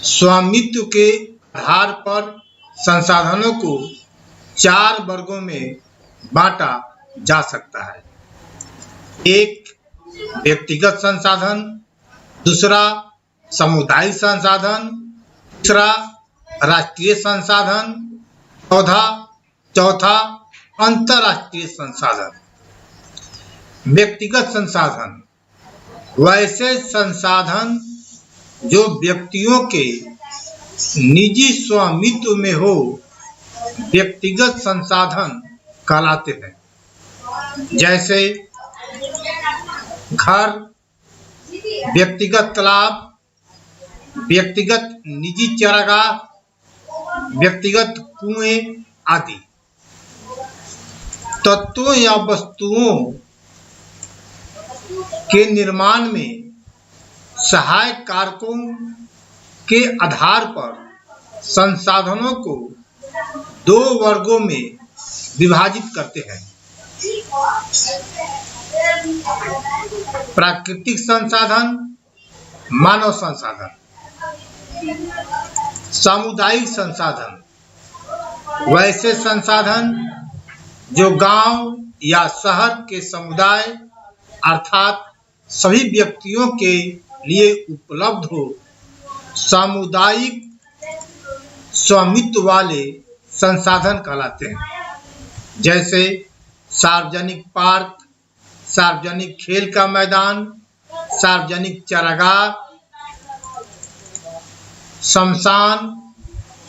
स्वामित्व के आधार पर संसाधनों को 4 वर्गों में बांटा जा सकता है। एक, व्यक्तिगत संसाधन, दूसरा सामुदायिक संसाधन, तीसरा राष्ट्रीय संसाधन, चौथा अंतर्राष्ट्रीय संसाधन। व्यक्तिगत संसाधन वैसे संसाधन जो व्यक्तियों के निजी स्वामित्व में हो, व्यक्तिगत संसाधन कहलाते हैं। जैसे घर, व्यक्तिगत तालाब, व्यक्तिगत निजी चारागाह, व्यक्तिगत कुएं आदि। तत्वों या वस्तुओं के निर्माण में सहायक कारकों के आधार पर संसाधनों को 2 वर्गों में विभाजित करते हैं। प्राकृतिक संसाधन, मानव संसाधन। सामुदायिक संसाधन वैसे संसाधन जो गांव या शहर के समुदाय अर्थात सभी व्यक्तियों के लिए उपलब्ध हो। सामुदायिक स्वामित्व वाले संसाधन कहलाते हैं। जैसे सार्वजनिक पार्क, सार्वजनिक खेल का मैदान, सार्वजनिक चारागाह, शमशान,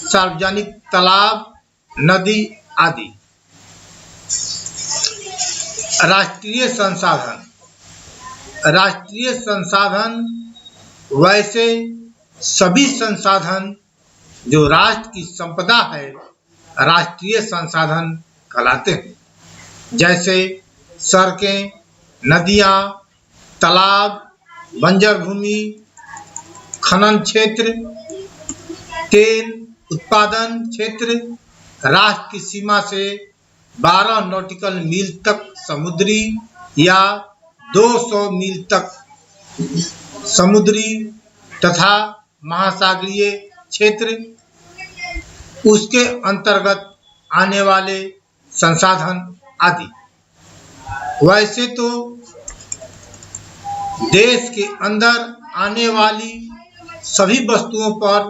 सार्वजनिक तालाब, नदी आदि। राष्ट्रीय संसाधन राष्ट्रीय संसाधन वैसे सभी संसाधन जो राष्ट्र की संपदा है, राष्ट्रीय संसाधन कहलाते हैं। जैसे सड़कें, नदियां, तालाब, बंजर भूमि, खनन क्षेत्र, तेल उत्पादन क्षेत्र, राष्ट्र की सीमा से 12 नॉटिकल मील तक समुद्री या 200 मील तक समुद्री तथा महासागरीय क्षेत्र, उसके अंतर्गत आने वाले संसाधन आदि। वैसे तो देश के अंदर आने वाली सभी वस्तुओं पर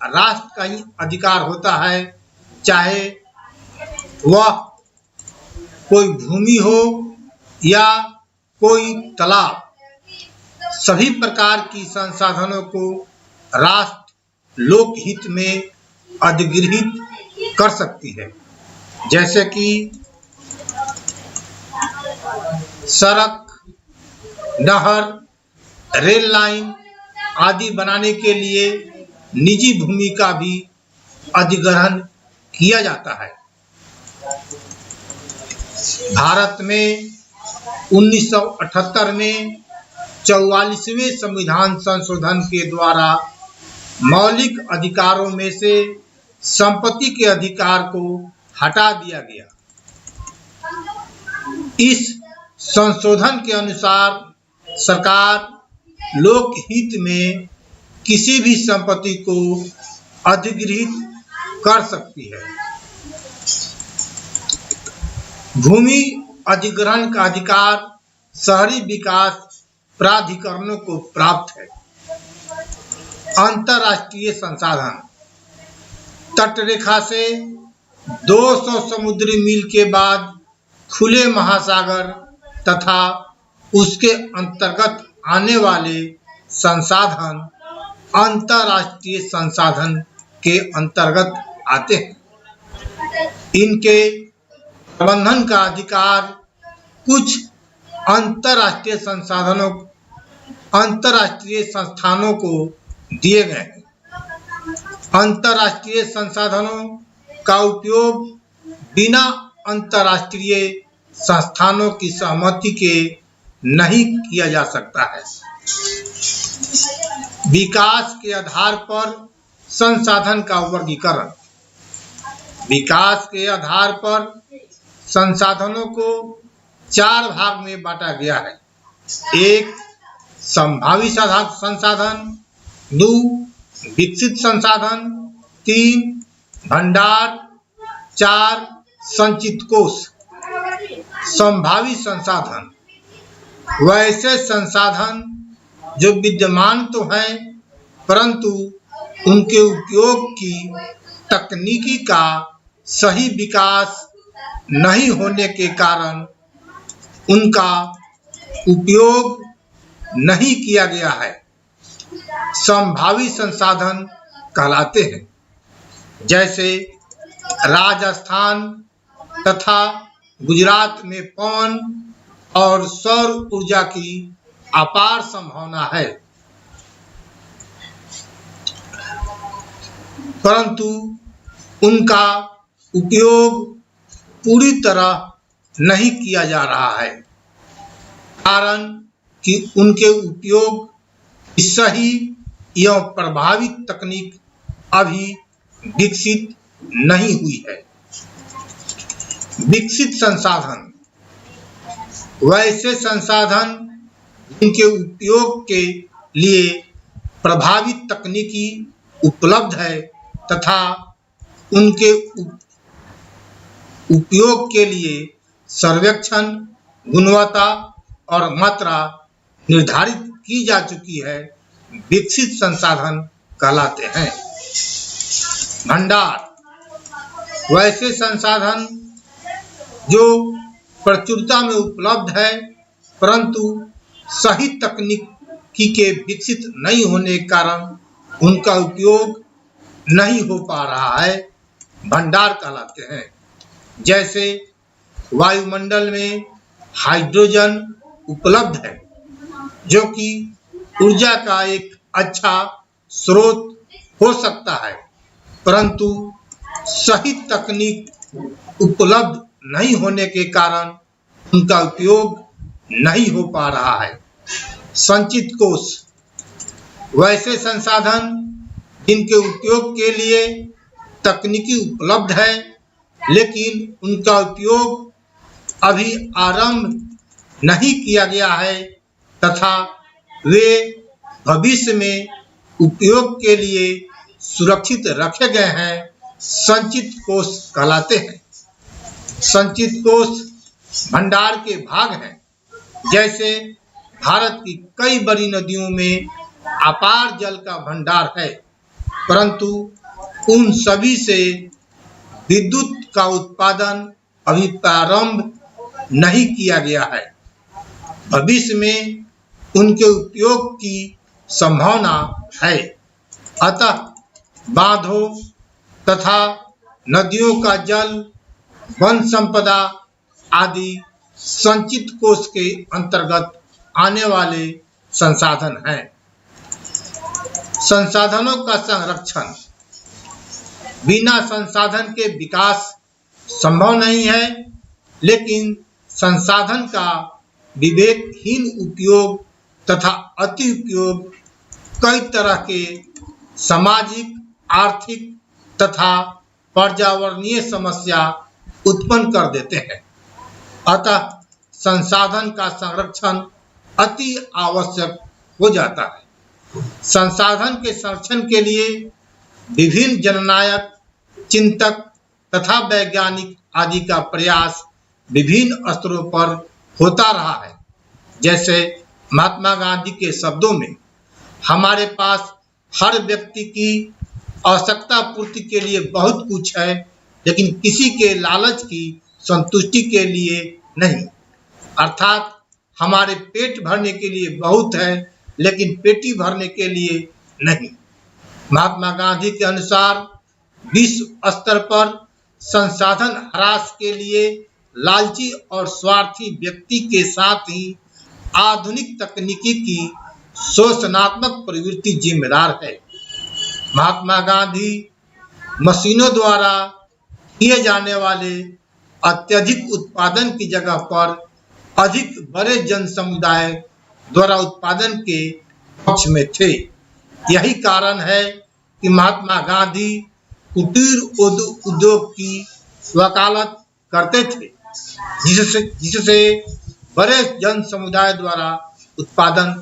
राष्ट्र का ही अधिकार होता है, चाहे वह कोई भूमि हो या कोई तालाब। सभी प्रकार की संसाधनों को राष्ट्र लोकहित में अधिग्रहित कर सकती है। जैसे कि सड़क, नहर, रेल लाइन आदि बनाने के लिए निजी भूमि का भी अधिग्रहण किया जाता है। भारत में 1978 में 44वें संविधान संशोधन के द्वारा मौलिक अधिकारों में से संपत्ति के अधिकार को हटा दिया गया। इस संशोधन के अनुसार सरकार लोकहित में किसी भी संपत्ति को अधिग्रहित कर सकती है। भूमि अधिग्रहण का अधिकार शहरी विकास प्राधिकरणों को प्राप्त है। अंतर्राष्ट्रीय संसाधन तटरेखा से 200 समुद्री मील के बाद खुले महासागर तथा उसके अंतर्गत आने वाले संसाधन अंतर्राष्ट्रीय संसाधन के अंतर्गत आते हैं। इनके प्रबंधन का अधिकार कुछ अंतर्राष्ट्रीय संस्थानों को दिए गए हैं। अंतर्राष्ट्रीय संसाधनों का उपयोग बिना अंतर्राष्ट्रीय संस्थानों की सहमति के नहीं किया जा सकता है। विकास के आधार पर संसाधन का वर्गीकरण। विकास के आधार पर संसाधनों को 4 भाग में बांटा गया है। 1 संभावित संसाधन, 2 विकसित संसाधन, 3 भंडार, 4 संचित कोष। संभावित संसाधन वैसे संसाधन जो विद्यमान तो हैं परंतु उनके उपयोग की तकनीकी का सही विकास नहीं होने के कारण उनका उपयोग नहीं किया गया है, संभावित संसाधन कहलाते हैं। जैसे राजस्थान तथा गुजरात में पवन और सौर ऊर्जा की अपार संभावना है, परंतु उनका उपयोग पूरी तरह नहीं किया जा रहा है, कारण कि उनके उपयोग की सही एवं प्रभावित तकनीक अभी विकसित नहीं हुई है। विकसित संसाधन वैसे संसाधन जिनके उपयोग के लिए प्रभावित तकनीकी उपलब्ध है तथा उनके उपयोग के लिए सर्वेक्षण, गुणवत्ता और मात्रा निर्धारित की जा चुकी है, विकसित संसाधन कहलाते हैं। भंडार वैसे संसाधन जो प्रचुरता में उपलब्ध है परंतु सही तकनीकी के विकसित नहीं होने के कारण उनका उपयोग नहीं हो पा रहा है, भंडार कहलाते हैं। जैसे वायुमंडल में हाइड्रोजन उपलब्ध है जो कि ऊर्जा का एक अच्छा स्रोत हो सकता है, परंतु सही तकनीक उपलब्ध नहीं होने के कारण उनका उपयोग नहीं हो पा रहा है। संचित कोष वैसे संसाधन जिनके उपयोग के लिए तकनीकी उपलब्ध है लेकिन उनका उपयोग अभी आरंभ नहीं किया गया है तथा वे भविष्य में उपयोग के लिए सुरक्षित रखे गए हैं, संचित कोष कहलाते हैं। संचित कोष भंडार के भाग हैं। जैसे भारत की कई बड़ी नदियों में अपार जल का भंडार है, परंतु उन सभी से विद्युत का उत्पादन अभी प्रारंभ नहीं किया गया है। भविष्य में उनके उपयोग की संभावना है, अतः बांधों तथा नदियों का जल, वन संपदा आदि संचित कोष के अंतर्गत आने वाले संसाधन हैं। संसाधनों का संरक्षण बिना संसाधन के विकास संभव नहीं है, लेकिन संसाधन का विवेकहीन उपयोग तथा अति उपयोग कई तरह के सामाजिक, आर्थिक तथा पर्यावरणीय समस्या उत्पन्न कर देते हैं। अतः संसाधन का संरक्षण अति आवश्यक हो जाता है। संसाधन के संरक्षण के लिए विभिन्न जननायक, चिंतक तथा वैज्ञानिक आदि का प्रयास विभिन्न स्तरों पर होता रहा है। जैसे महात्मा गांधी के शब्दों में, हमारे पास हर व्यक्ति की आवश्यकता पूर्ति के लिए बहुत कुछ है, लेकिन किसी के लालच की संतुष्टि के लिए नहीं। अर्थात हमारे पेट भरने के लिए बहुत है, लेकिन पेटी भरने के लिए नहीं। महात्मा गांधी के अनुसार विश्व स्तर पर संसाधन ह्रास के लिए लालची और स्वार्थी व्यक्ति के साथ ही आधुनिक तकनीकी की शोषणात्मक प्रवृत्ति जिम्मेदार है। महात्मा गांधी मशीनों द्वारा किए जाने वाले अत्यधिक उत्पादन की जगह पर अधिक बड़े जन समुदाय द्वारा उत्पादन के पक्ष में थे। यही कारण है कि महात्मा गांधी कुटीर उद्योग की वकालत करते थे, जिससे बड़े जन समुदाय द्वारा उत्पादन